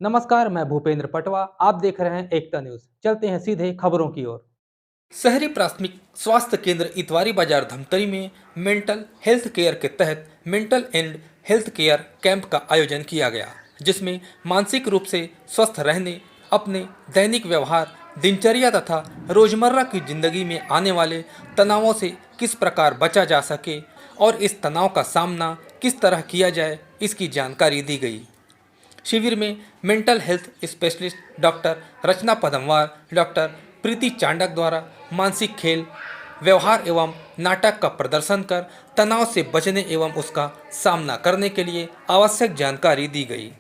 नमस्कार, मैं भूपेंद्र पटवा। आप देख रहे हैं एकता न्यूज। चलते हैं सीधे खबरों की ओर। शहरी प्राथमिक स्वास्थ्य केंद्र इतवारी बाजार धमतरी में मेंटल हेल्थ केयर के तहत mental and health care camp का आयोजन किया गया, जिसमें मानसिक रूप से स्वस्थ रहने, अपने दैनिक व्यवहार, दिनचर्या तथा रोजमर्रा की जिंदगी में आने वाले तनावों से किस प्रकार बचा जा सके और इस तनाव का सामना किस तरह किया जाए, इसकी जानकारी दी गई। शिविर में मेंटल हेल्थ स्पेशलिस्ट डॉक्टर रचना पदमवार, डॉक्टर प्रीति चांडक द्वारा मानसिक खेल, व्यवहार एवं नाटक का प्रदर्शन कर तनाव से बचने एवं उसका सामना करने के लिए आवश्यक जानकारी दी गई।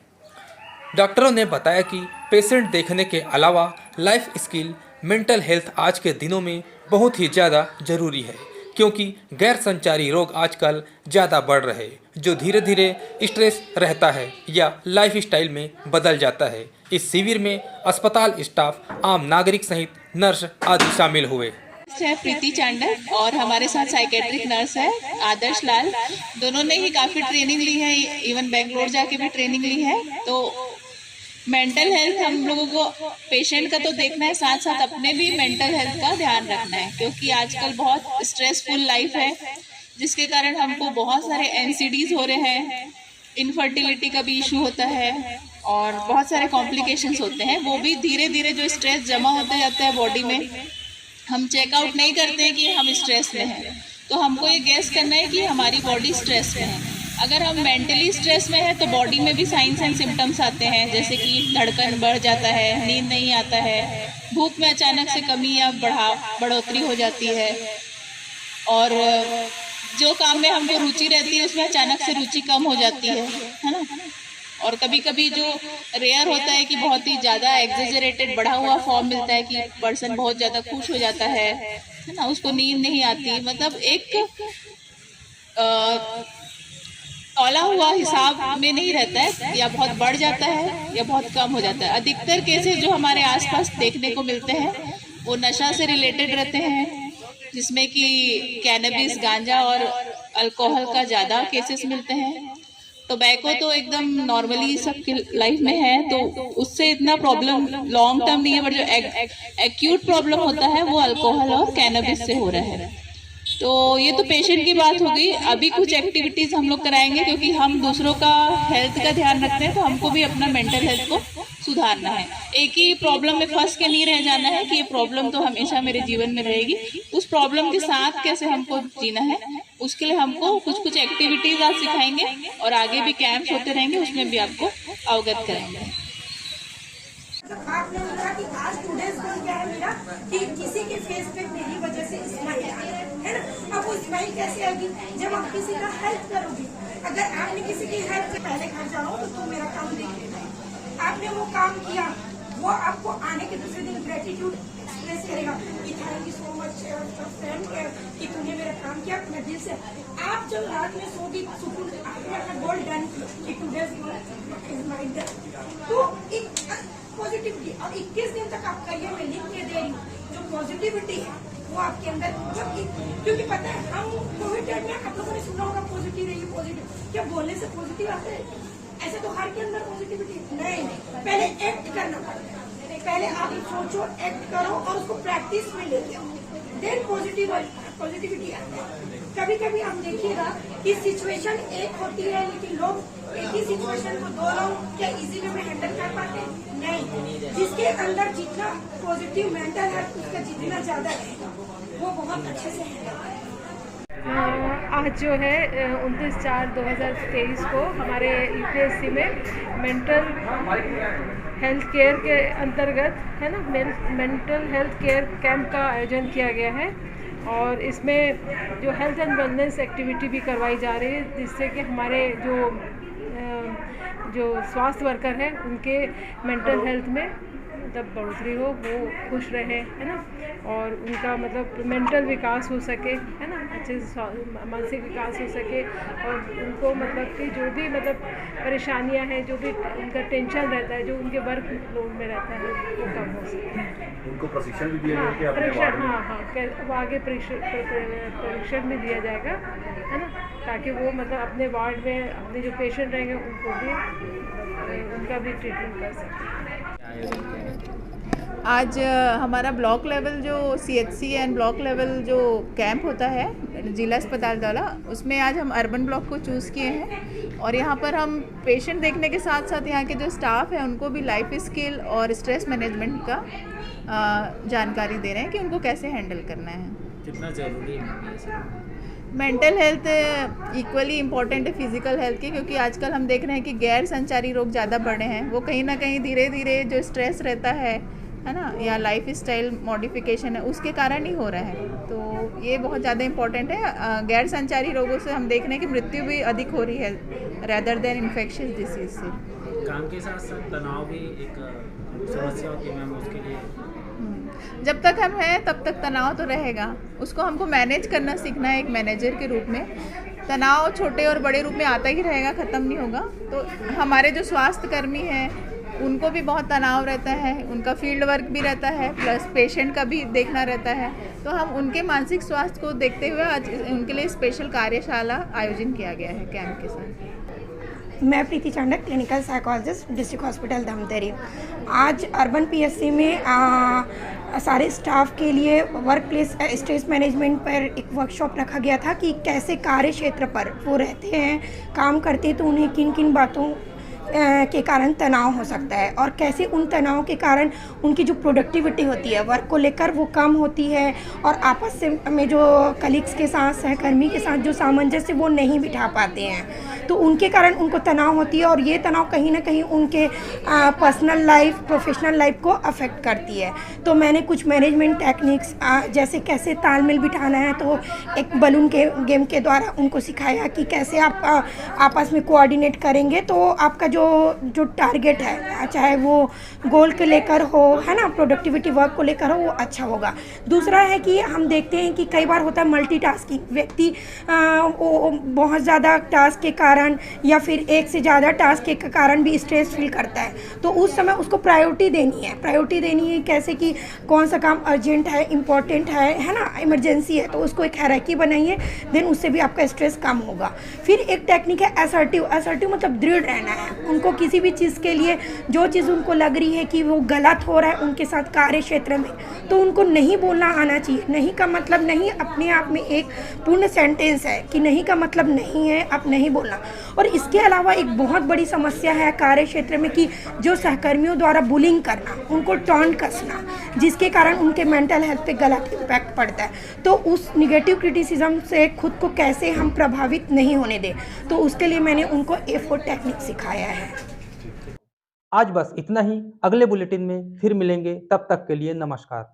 डॉक्टरों ने बताया कि पेशेंट देखने के अलावा लाइफ स्किल मेंटल हेल्थ आज के दिनों में बहुत ही ज़्यादा जरूरी है, क्योंकि गैर संचारी रोग आजकल ज़्यादा बढ़ रहे, जो धीरे धीरे स्ट्रेस रहता है या लाइफ स्टाइल में बदल जाता है। इस शिविर में अस्पताल स्टाफ, आम नागरिक सहित नर्स आदि शामिल हुए। है प्रीति चांडक और हमारे साथ साइकेट्रिक नर्स है आदर्श लाल। दोनों ने ही काफ़ी ट्रेनिंग ली है, इवन बेंगलोर जाके भी ट्रेनिंग ली है। तो मेंटल हेल्थ हम लोगों को पेशेंट का तो देखना है, साथ साथ अपने भी मेंटल हेल्थ का ध्यान रखना है, क्योंकि आजकल बहुत स्ट्रेसफुल लाइफ है, जिसके कारण हमको बहुत सारे एनसीडीज हो रहे हैं, इनफर्टिलिटी का भी इशू होता है और बहुत सारे कॉम्प्लिकेशंस होते हैं। वो भी धीरे धीरे जो स्ट्रेस जमा होते जाता है बॉडी में, हम चेकआउट नहीं करते हैं कि हम स्ट्रेस में हैं, तो हमको ये गेस करना है कि हमारी बॉडी स्ट्रेस में है। अगर हम मेंटली स्ट्रेस में है तो बॉडी में भी साइंस एंड सिम्टम्स आते हैं, जैसे कि धड़कन बढ़ जाता है, नींद नहीं आता है, भूख में अचानक से कमी या बढ़ोतरी हो जाती है, और जो काम में हमको रुचि रहती है उसमें अचानक से रुचि कम हो जाती है ना। और कभी कभी जो रेयर होता है कि बहुत ही ज़्यादा एग्जेजरेटेड बढ़ा हुआ फॉर्म मिलता है कि पर्सन बहुत ज़्यादा खुश हो जाता है ना, उसको नींद नहीं आती, मतलब एक तौला हुआ हिसाब में नहीं रहता है, या बहुत बढ़ जाता है या बहुत कम हो जाता है। अधिकतर केसेस जो हमारे आसपास देखने को मिलते हैं वो नशा से रिलेटेड रहते हैं, जिसमें कि कैनबिस, गांजा और अल्कोहल का ज़्यादा केसेस मिलते हैं। टोबैको तो एकदम नॉर्मली सबकी लाइफ में है, तो उससे इतना प्रॉब्लम लॉन्ग टर्म नहीं है, बट जो एक्यूट प्रॉब्लम होता है वो अल्कोहल और कैनबिस से हो रहा है। तो ये तो पेशेंट की बात होगी। अभी कुछ एक्टिविटीज हम लोग कराएंगे, क्योंकि हम दूसरों का हेल्थ का ध्यान रखते हैं, तो हमको भी अपना मेंटल हेल्थ को सुधारना है। एक ही प्रॉब्लम में फंस के नहीं रह जाना है कि ये प्रॉब्लम तो हमेशा मेरे जीवन में रहेगी। उस प्रॉब्लम के साथ कैसे हमको जीना है, उसके लिए हमको कुछ कुछ एक्टिविटीज आज सिखाएंगे और आगे भी कैंप्स होते रहेंगे, उसमें भी आपको अवगत करेंगे। आपने बोला कि आज टुडेज गोल क्या है मेरा, कि किसी के फेस पे मेरी वजह से स्माइल है ना। अब वो स्माइल कैसे आएगी, जब आप किसी का हेल्प करोगे। अगर आपने किसी की हेल्प से पहले घर जाओ तो तुम मेरा काम देख लेना, आपने वो काम किया, वो आपको आने के दूसरे दिन ग्रेटिट्यूड एक्सप्रेस करेगा कि thank you so much friend कि तूने मेरा काम किया अपने दिल से। आप जब रात में सोगी सुकून, आपने अपना गोल डन कि today's goal is my done, तो एक पॉजिटिविटी। और 21 दिन तक आप करियर में लिख के दे रही जो पॉजिटिविटी है वो आपके अंदर, क्योंकि पता है हम कोविड टाइम में आप लोगों ने सुना होगा पॉजिटिव रहिए, पॉजिटिव, क्या बोलने से पॉजिटिव आता है? ऐसे तो हर के अंदर पॉजिटिविटी नहीं, पहले एक्ट करना पड़ता है। पहले आप सोचो, एक्ट करो और उसको प्रैक्टिस में लेके आओ, देन पॉजिटिविटी आता है। कभी कभी हम देखिएगा कि सिचुएशन एक होती है, लेकिन लोग एक ही सिचुएशन को दो लोग क्या इजी वे में हैंडल कर पाते नहीं। जिसके अंदर जितना पॉजिटिव मेंटल है उसका जितना ज्यादा रहेगा वो बहुत अच्छे से हैंडल। आज जो है 29/4/2023 को हमारे यूपीएससी में मेंटल हेल्थ केयर के अंतर्गत है ना मेंटल हेल्थ केयर कैंप का आयोजन किया गया है, और इसमें जो हेल्थ एंड वेलनेस एक्टिविटी भी करवाई जा रही है, जिससे कि हमारे जो स्वास्थ्य वर्कर हैं उनके मेंटल हेल्थ में मतलब बढ़ोतरी हो, वो खुश रहे है ना, और उनका मतलब मेंटल विकास हो सके है ना, अच्छे से मानसिक विकास हो सके, और उनको मतलब कि जो भी मतलब परेशानियां हैं, जो भी उनका टेंशन रहता है, जो उनके वर्क लोड में रहता है, वो कम हो सके। उनको प्रशिक्षण भी दिया जाएगा, वो आगे प्रशिक्षण भी दिया जाएगा है ना, ताकि वो मतलब अपने वार्ड में अपने जो पेशेंट रहेंगे उनको भी उनका भी ट्रीटमेंट कर सकते हैं। आज हमारा ब्लॉक लेवल जो CHC एंड ब्लॉक लेवल जो कैंप होता है जिला अस्पताल वाला, उसमें आज हम अर्बन ब्लॉक को चूज़ किए हैं और यहाँ पर हम पेशेंट देखने के साथ साथ यहाँ के जो स्टाफ है उनको भी लाइफ स्किल और स्ट्रेस मैनेजमेंट का जानकारी दे रहे हैं कि उनको कैसे हैंडल करना है। कितना ज़रूरी है मेंटल हेल्थ इक्वली इम्पॉर्टेंट है फिजिकल हेल्थ की, क्योंकि आजकल हम देख रहे हैं कि गैर संचारी रोग ज़्यादा बढ़े हैं। वो कहीं ना कहीं धीरे धीरे जो स्ट्रेस रहता है ना, या लाइफ स्टाइल मॉडिफिकेशन है उसके कारण ही हो रहा है। तो ये बहुत ज़्यादा इम्पॉर्टेंट है। गैर संचारी रोगों से हम देख रहे हैं कि मृत्यु भी अधिक हो रही है रैदर देन इन्फेक्शियस डिसीज से। काम के साथ साथ तनाव भी एक समस्या होती है मैम, उसके लिए जब तक हम हैं तब तक तनाव तो रहेगा, उसको हमको मैनेज करना सीखना है एक मैनेजर के रूप में। तनाव छोटे और बड़े रूप में आता ही रहेगा, ख़त्म नहीं होगा। तो हमारे जो स्वास्थ्य कर्मी हैं उनको भी बहुत तनाव रहता है, उनका फील्ड वर्क भी रहता है, प्लस पेशेंट का भी देखना रहता है। तो हम उनके मानसिक स्वास्थ्य को देखते हुए आज उनके लिए स्पेशल कार्यशाला आयोजन किया गया है कैंप के साथ। मैं Preeti Chandak, clinical psychologist, district hospital Dhamtari. आज अर्बन PSC में सारे स्टाफ के लिए वर्क प्लेस स्ट्रेस मैनेजमेंट पर एक वर्कशॉप रखा गया था कि कैसे कार्य क्षेत्र पर वो रहते हैं, काम करते हैं, तो उन्हें किन किन बातों के कारण तनाव हो सकता है और कैसे उन तनाव के कारण उनकी जो प्रोडक्टिविटी होती है वर्क को लेकर वो कम होती है और आपस से में जो कलीग्स के साथ, सहकर्मी के साथ जो सामंजस्य वो नहीं बिठा पाते हैं, तो उनके कारण उनको तनाव होती है और ये तनाव कहीं ना कहीं उनके पर्सनल लाइफ, प्रोफेशनल लाइफ को अफेक्ट करती है। तो मैंने कुछ मैनेजमेंट टेक्निक्स जैसे कैसे तालमेल बिठाना है, तो एक बलून के गेम के द्वारा उनको सिखाया कि कैसे आप आपस में कोऑर्डिनेट करेंगे तो आपका जो टारगेट है, चाहे वो गोल को लेकर हो, है ना, प्रोडक्टिविटी वर्क को लेकर हो, वो अच्छा होगा। दूसरा है कि हम देखते हैं कि कई बार होता है मल्टीटास्किंग, व्यक्ति बहुत ज़्यादा टास्क के कारण या फिर एक से ज़्यादा टास्क के कारण भी स्ट्रेस फील करता है। तो उस समय उसको प्रायोरिटी देनी है कैसे कि कौन सा काम अर्जेंट है, इम्पॉर्टेंट है ना, इमरजेंसी है, तो उसको एक हायरार्की बनाइए, देन उससे भी आपका स्ट्रेस कम होगा। फिर एक टेक्निक है असर्टिव मतलब दृढ़ रहना है। उनको किसी भी चीज़ के लिए जो चीज़ उनको लग रही है कि वो गलत हो रहा है उनके साथ कार्य क्षेत्र में, तो उनको नहीं बोलना आना चाहिए। नहीं का मतलब नहीं अपने आप में एक पूर्ण सेंटेंस है कि नहीं का मतलब नहीं है, आप नहीं बोलना। और इसके अलावा एक बहुत बड़ी समस्या है कार्य क्षेत्र में कि जो सहकर्मियों द्वारा बुलिंग करना, उनको टॉन्ट कसना, जिसके कारण उनके मेंटल हेल्थ पे गलत इम्पैक्ट पड़ता है। तो उस निगेटिव क्रिटिसिज्म से खुद को कैसे हम प्रभावित नहीं होने दें, तो उसके लिए मैंने उनको A4 टेक्निक सिखाया है। आज बस इतना ही। अगले बुलेटिन में फिर मिलेंगे, तब तक के लिए नमस्कार।